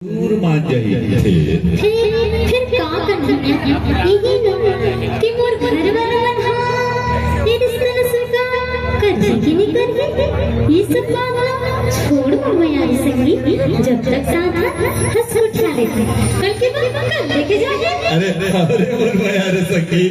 दूर मान जाइए फिर का करना यही लो कि मोर घर वाला बना तेरे सन सुका कर की नहीं कर ये सब बात छोड़ मम्मा यारी संगी जब तक साथ हंस उठा लेते कल के बाद कल लेके जाए अरे अरे मम्मा यार संगी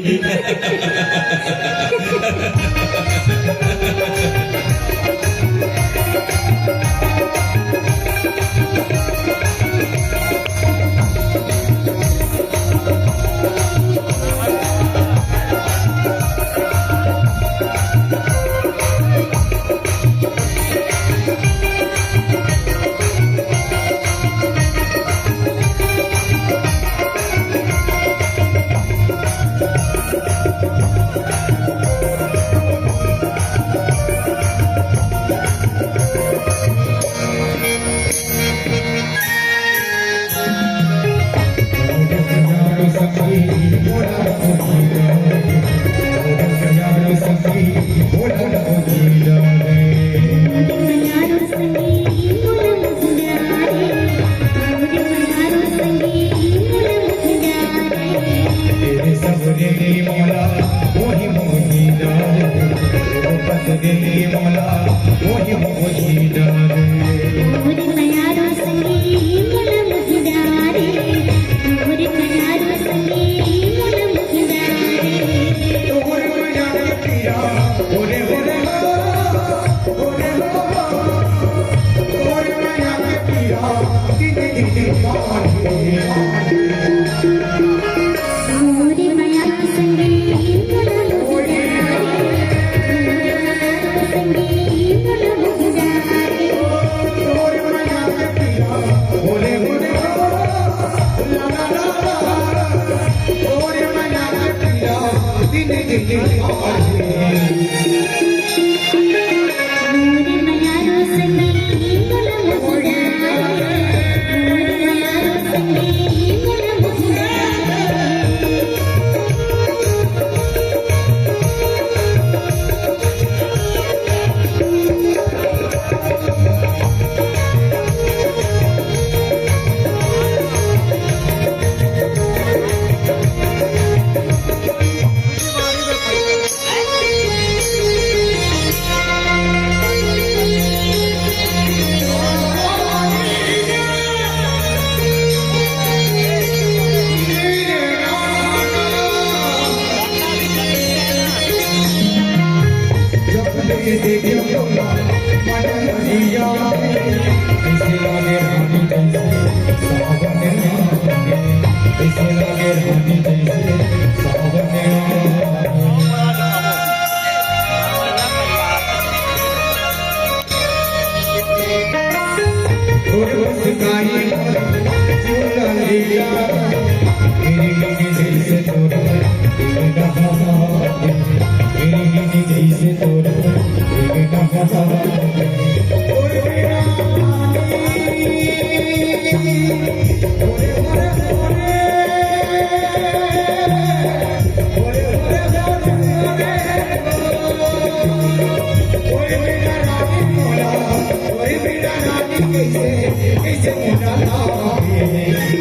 कैसे कैसे